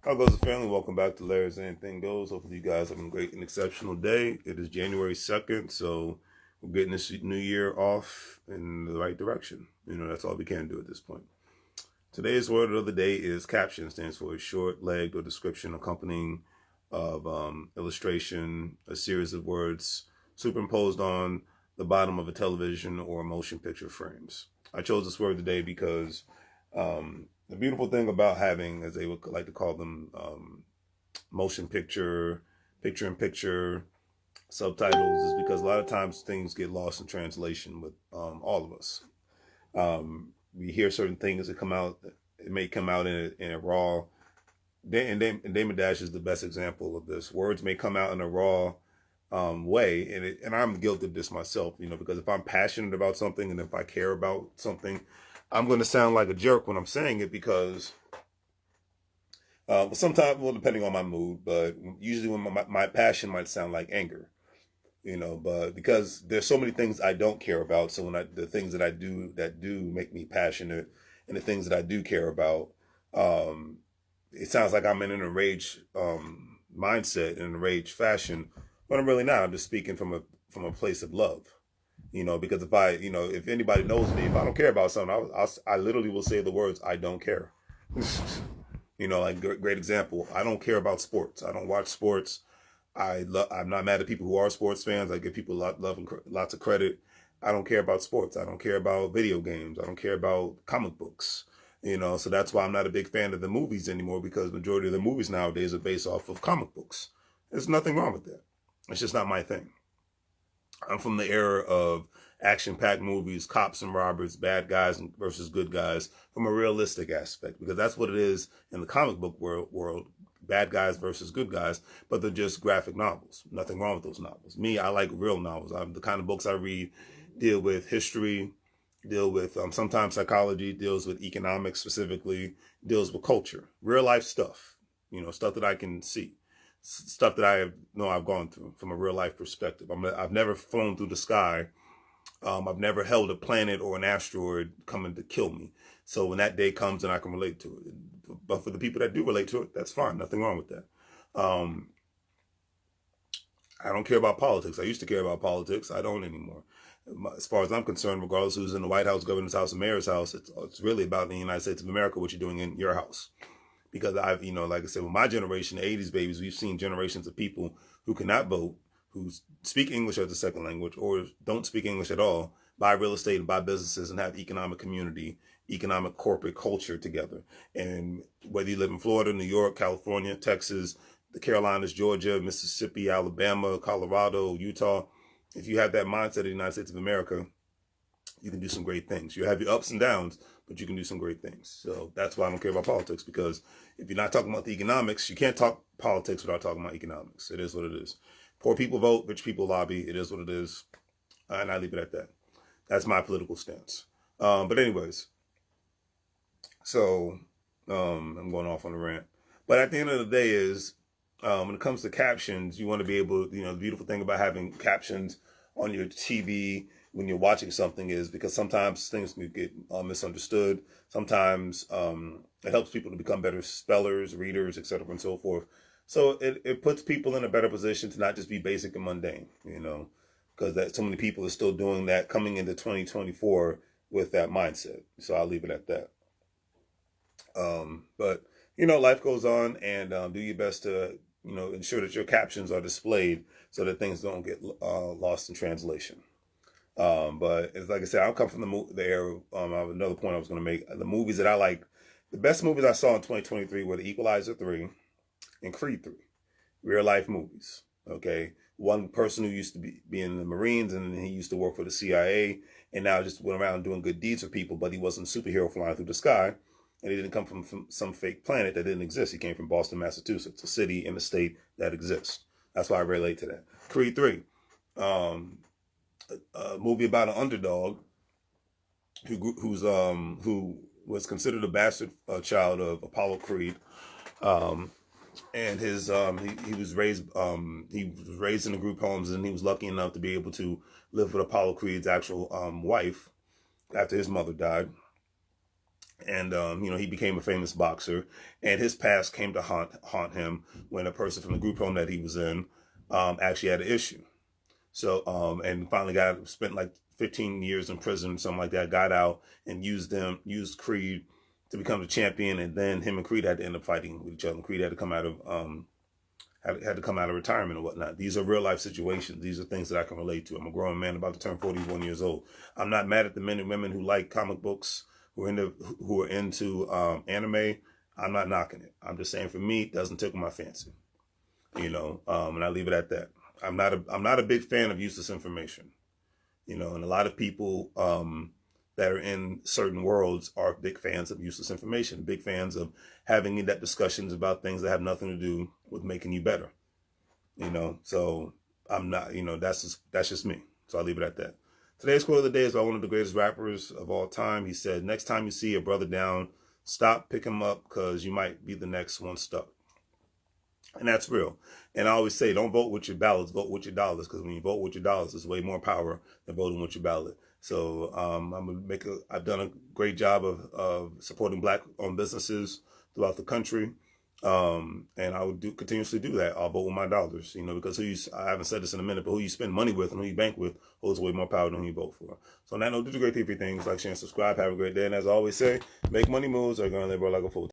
How goes the family? Welcome back to Larry's Anything Goes. Hopefully you guys have a great and exceptional day. It is January 2nd, so we're getting this new year off in the right direction. That's all we can do at this point. Today's word of the day is caption. Stands for a short-legged or description accompanying of illustration, a series of words superimposed on the bottom of a television or motion picture frames. I chose this word today because the beautiful thing about having, as they would like to call them, motion picture-in-picture subtitles is because a lot of times things get lost in translation with all of us. We hear certain things that come out, it may come out in a raw, and Damon Dash is the best example of this. Words may come out in a raw way, and I'm guilty of this myself, because if I'm passionate about something and if I care about something, I'm going to sound like a jerk when I'm saying it because sometimes, well, depending on my mood, but usually when my passion might sound like anger, but because there's so many things I don't care about. So the things that I do that do make me passionate and the things that I do care about, it sounds like I'm in an enraged mindset, in an enraged fashion, but I'm really not. I'm just speaking from a place of love. Because if anybody knows me, if I don't care about something, I literally will say the words, I don't care. Like great example. I don't care about sports. I don't watch sports. I'm not mad at people who are sports fans. I give people love and lots of credit. I don't care about sports. I don't care about video games. I don't care about comic books. So that's why I'm not a big fan of the movies anymore, because the majority of the movies nowadays are based off of comic books. There's nothing wrong with that. It's just not my thing. I'm from the era of action-packed movies, cops and robbers, bad guys versus good guys, from a realistic aspect, because that's what it is in the comic book world, bad guys versus good guys, but they're just graphic novels. Nothing wrong with those novels. Me, I like real novels. The kind of books I read deal with history, deal with sometimes psychology, deals with economics specifically, deals with culture, real life stuff, stuff that I can see. Stuff that I've gone through from a real life perspective. I've never flown through the sky. I've never held a planet or an asteroid coming to kill me. So when that day comes, and I can relate to it. But for the people that do relate to it, that's fine. Nothing wrong with that. I don't care about politics. I used to care about politics. I don't anymore. As far as I'm concerned, regardless who's in the White House, governor's house, and mayor's house, it's really about the United States of America, what you're doing in your house. Because like I said, with my generation, the 80s babies, we've seen generations of people who cannot vote, who speak English as a second language or don't speak English at all, buy real estate and buy businesses and have economic community, economic corporate culture together. And whether you live in Florida, New York, California, Texas, the Carolinas, Georgia, Mississippi, Alabama, Colorado, Utah, if you have that mindset of the United States of America, you can do some great things. You have your ups and downs, but you can do some great things. So that's why I don't care about politics, because if you're not talking about the economics, you can't talk politics without talking about economics. It is what it is. Poor people vote, rich people lobby. It is what it is. And I leave it at that. That's my political stance. But anyways, so I'm going off on a rant. But at the end of the day is, when it comes to captions, you want to be able, the beautiful thing about having captions on your TV when you're watching something is because sometimes things can get misunderstood. Sometimes it helps people to become better spellers, readers, etc., and so forth. So it puts people in a better position to not just be basic and mundane, because that so many people are still doing that coming into 2024 with that mindset. So I'll leave it at that. But life goes on, and do your best to ensure that your captions are displayed so that things don't get lost in translation. But it's like I said, I'll come from the era. I have another point I was going to make. The movies that I like, the best movies I saw in 2023 were The Equalizer 3 and Creed 3. Real life movies. Okay. One person who used to be in the Marines, and he used to work for the CIA, and now just went around doing good deeds for people, but he wasn't a superhero flying through the sky. And he didn't come from some fake planet that didn't exist. He came from Boston, Massachusetts, a city in the state that exists. That's why I relate to that. Creed 3. A movie about an underdog who was considered a bastard child of Apollo Creed, and his he was raised in a group homes, and he was lucky enough to be able to live with Apollo Creed's actual wife after his mother died. And, he became a famous boxer, and his past came to haunt him when a person from the group home that he was in actually had an issue. So, and finally spent like 15 years in prison, something like that, got out and used Creed to become the champion. And then him and Creed had to end up fighting with each other. Creed had to come out of, had to come out of retirement and whatnot. These are real life situations. These are things that I can relate to. I'm a grown man about to turn 41 years old. I'm not mad at the men and women who like comic books, who are into anime. I'm not knocking it. I'm just saying, for me, it doesn't tickle my fancy, and I leave it at that. I'm not a big fan of useless information, and a lot of people that are in certain worlds are big fans of useless information, big fans of having in-depth discussions about things that have nothing to do with making you better, So I'm not, that's just me. So I'll leave it at that. Today's quote of the day is by one of the greatest rappers of all time. He said, "Next time you see a brother down, stop, pick him up, because you might be the next one stuck." And that's real. And I always say, don't vote with your ballots, vote with your dollars, because when you vote with your dollars, there's way more power than voting with your ballot. So I've done a great job of supporting Black-owned businesses throughout the country. And I would continuously do that. I'll vote with my dollars, because I haven't said this in a minute, but who you spend money with and who you bank with holds way more power than who you vote for. So on that note, do the great thing for things, like, share, and subscribe. Have a great day. And as I always say, make money moves, or you're going to live like a fool.